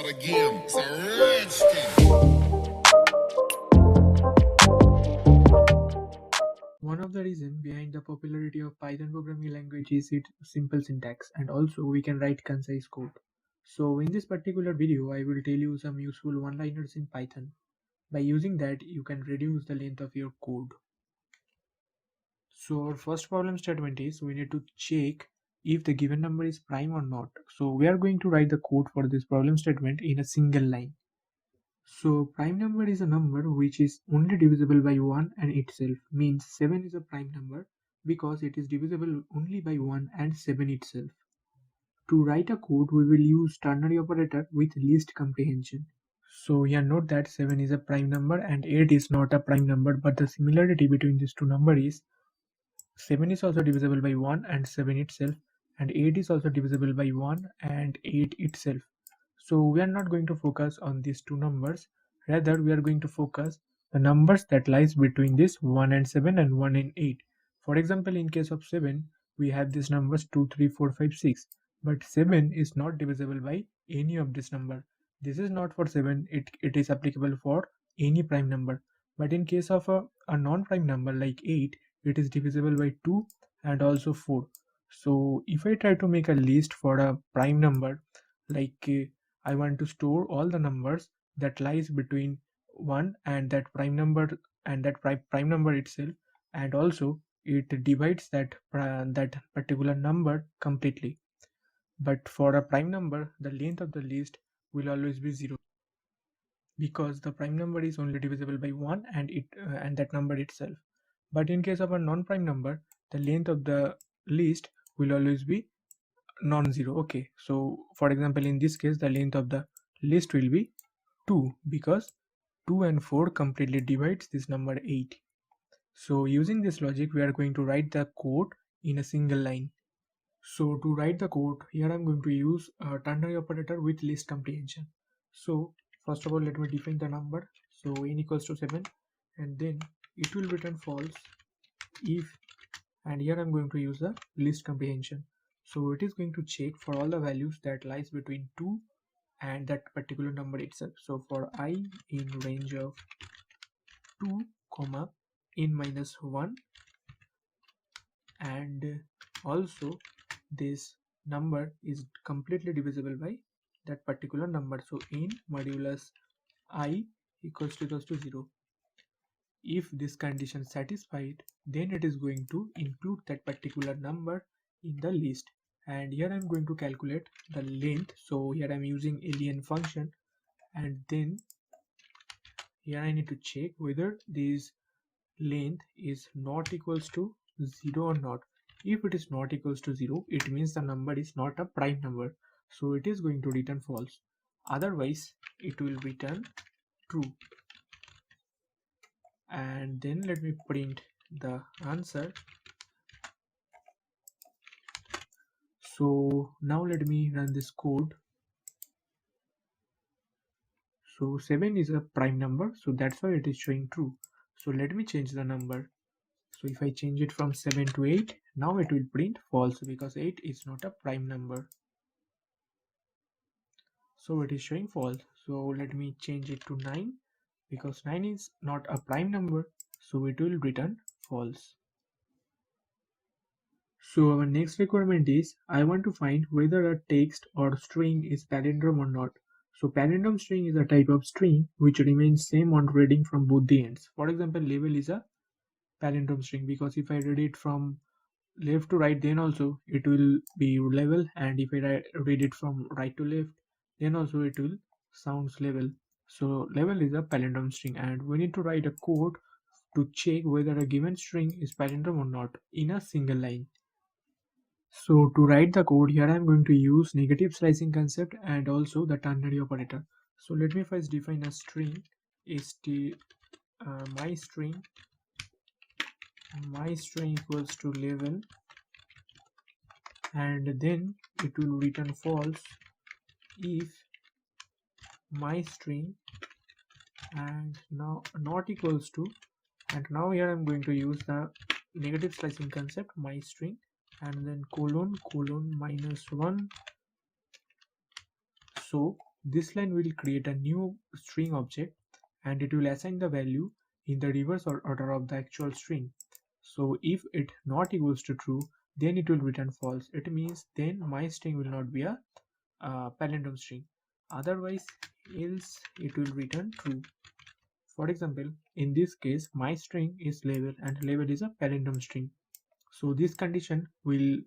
start again. It's a redskin. One of the reasons behind the popularity of Python programming language is its simple syntax, and also we can write concise code. So in this particular video, I will tell you some useful one-liners in Python. By using that, you can reduce the length of your code. So our first problem statement is we need to check if the given number is prime or not. So we are going to write the code for this problem statement in a single line. So prime number is a number which is only divisible by 1 and itself, means 7 is a prime number because it is divisible only by 1 and 7 itself. To write a code, we will use ternary operator with least comprehension. So here note that 7 is a prime number and 8 is not a prime number, but the similarity between these two numbers is 7 is also divisible by 1 and 7 itself, and 8 is also divisible by 1 and 8 itself. So we are not going to focus on these two numbers, rather we are going to focus the numbers that lies between this 1 and 7 and 1 and 8. For example, in case of 7, we have these numbers 2, 3, 4, 5, 6, but 7 is not divisible by any of this number. This is not for 7, it is applicable for any prime number. But in case of a non-prime number like 8, it is divisible by 2 and also 4. So if I try to make a list for a prime number, like I want to store all the numbers that lies between 1 and that prime number and that prime number itself, and also it divides that particular number completely. But for a prime number, the length of the list will always be 0 because the prime number is only divisible by 1 and that number itself. But in case of a non-prime number, the length of the list will always be non-zero. Okay, so for example, in this case the length of the list will be 2 because 2 and 4 completely divides this number 8. So using this logic, we are going to write the code in a single line. So to write the code, here I'm going to use a ternary operator with least comprehension. So first of all, let me define the number. So n equals to 7, and then it will return false if, and here I'm going to use the least comprehension. So it is going to check for all the values that lies between 2 and that particular number itself. So for I in range of 2 comma n minus 1, and also this number is completely divisible by that particular number. So n modulus I equals to 0. If this condition satisfied, then it is going to include that particular number in the list. And here I'm going to calculate the length. So here I'm using alien function, and then here I need to check whether this length is not equals to 0 or not. If it is not equals to 0, it means the number is not a prime number, so it is going to return false. Otherwise it will return true. And then let me print the answer. So now let me run this code. So 7 is a prime number, so that's why it is showing true. So let me change the number. So if I change it from 7 to 8, now it will print false because 8 is not a prime number. So it is showing false. So let me change it to 9 because 9 is not a prime number, so it will return false. So our next requirement is I want to find whether a text or string is palindrome or not. So palindrome string is a type of string which remains same on reading from both the ends. For example, level is a palindrome string because if I read it from left to right, then also it will be level, and if I read it from right to left, then also it will sounds level. So level is a palindrome string, and we need to write a code to check whether a given string is palindrome or not in a single line. So to write the code, here I am going to use negative slicing concept and also the ternary operator. So let me first define a string. My string equals to level, and then it will return false if my string and now not equals to, and now here I'm going to use the negative slicing concept, my string, and then colon -1. So this line will create a new string object and it will assign the value in the reverse order of the actual string. So if it not equals to true, then it will return false. It means then my string will not be a palindrome string. Otherwise, else it will return true. For example, in this case, my string is label and label is a palindrome string. So this condition will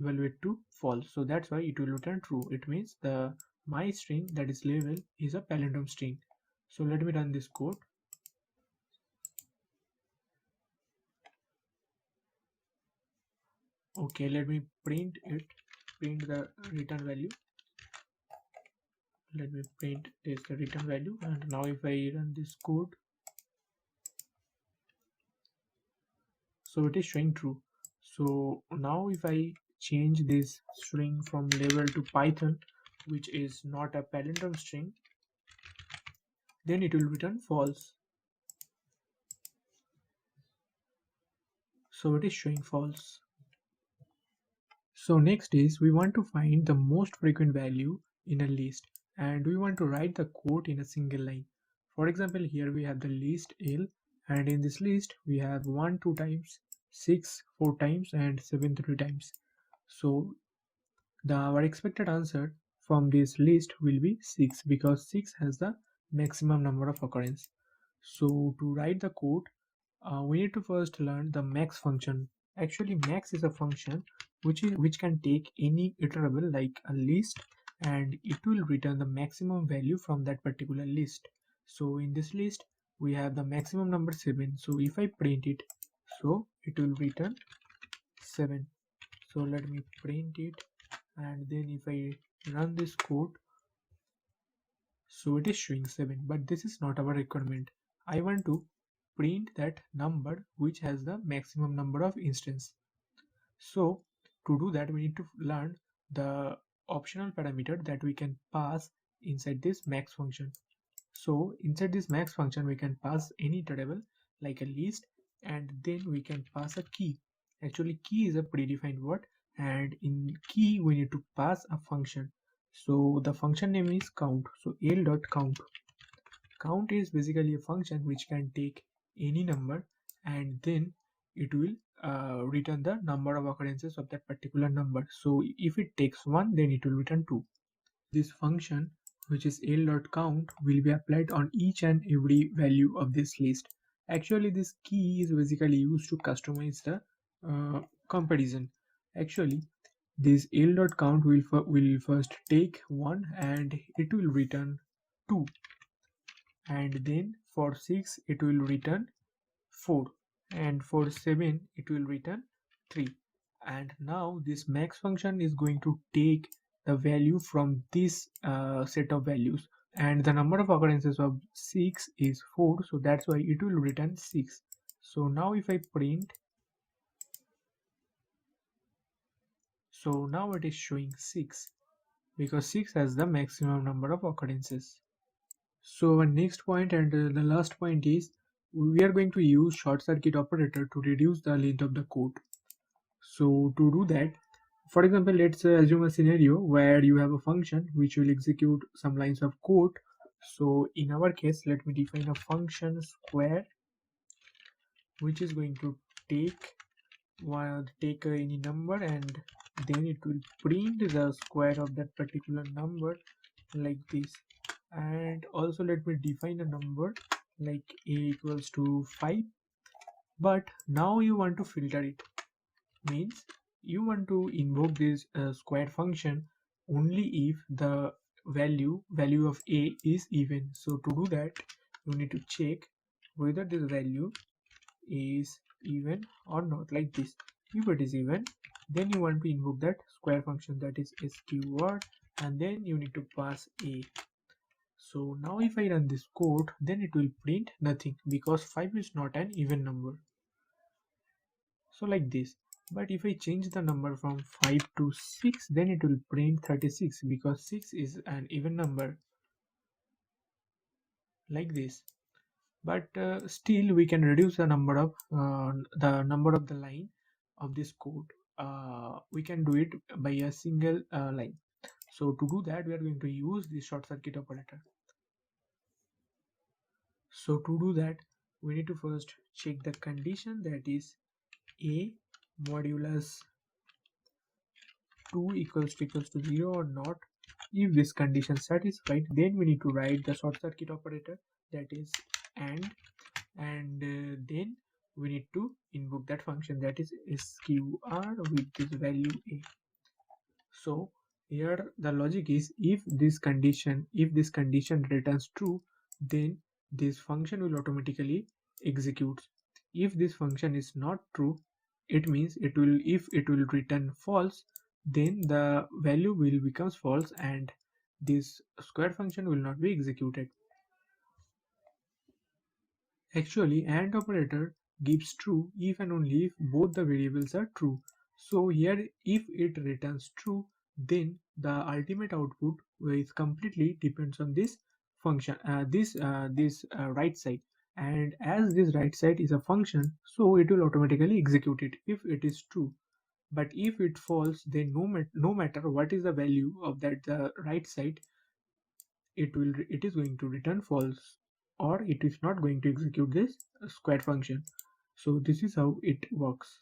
evaluate to false. So that's why it will return true. It means the my string, that is label, is a palindrome string. So let me run this code. Okay, let me print the return value. Let me print this the return value, and now if I run this code, so it is showing true. So now if I change this string from label to Python, which is not a palindrome string, then it will return false. So it is showing false. So next is we want to find the most frequent value in a list, and we want to write the code in a single line. For example, here we have the list L, and in this list we have 1 2 times, 6 4 times, and 7 3 times. So our expected answer from this list will be 6 because 6 has the maximum number of occurrence. So to write the code, we need to first learn the max function. Actually, max is a function which can take any iterable like a list, and it will return the maximum value from that particular list. So in this list we have the maximum number 7. So if I print it, so it will return 7. So let me print it, and then if I run this code, so it is showing 7, but this is not our requirement. I want to print that number which has the maximum number of instance. So to do that, we need to learn the optional parameter that we can pass inside this max function. So inside this max function we can pass any iterable like a list, and then we can pass a key. Actually, key is a predefined word, and in key we need to pass a function. So the function name is count. So l.count. Count is basically a function which can take any number, and then it will return the number of occurrences of that particular number. So if it takes 1, then it will return 2. This function, which is l.count, will be applied on each and every value of this list. Actually, this key is basically used to customize the comparison. Actually, this l.count will first take 1 and it will return 2, and then for 6 it will return 4, and for 7 it will return 3. And now this max function is going to take the value from this set of values, and the number of occurrences of 6 is 4, so that's why it will return 6. So now if I print, so now it is showing 6 because 6 has the maximum number of occurrences. So our next point and the last point is we are going to use short circuit operator to reduce the length of the code. So to do that, for example, let's assume a scenario where you have a function which will execute some lines of code. So in our case, let me define a function square which is going to take any number, and then it will print the square of that particular number like this. And also let me define a number like a equals to 5, but now you want to filter it. Means you want to invoke this square function only if the value of a is even. So to do that, you need to check whether this value is even or not, like this. If it is even, then you want to invoke that square function, that is sqr, and then you need to pass a. So now if I run this code, then it will print nothing because 5 is not an even number. So like this. But if I change the number from 5 to 6, then it will print 36 because 6 is an even number, like this. But still we can reduce the number of the line of this code. We can do it by a single line. So to do that, we are going to use this short circuit operator. So to do that, we need to first check the condition, that is a modulus 2 equals to 0 or not. If this condition satisfied, then we need to write the short circuit operator, that is and then we need to invoke that function, that is sqr with this value a. So here the logic is, if this condition returns true, then this function will automatically execute. If this function is not true, it means if it will return false, then the value will becomes false and this square function will not be executed. Actually, AND operator gives true if and only if both the variables are true. So here, if it returns true, then the ultimate output is completely depends on this function, this right side. And as this right side is a function, so it will automatically execute it if it is true. But if it false, then no matter what is the value of that right side, it is going to return false, or it is not going to execute this square function. So this is how it works.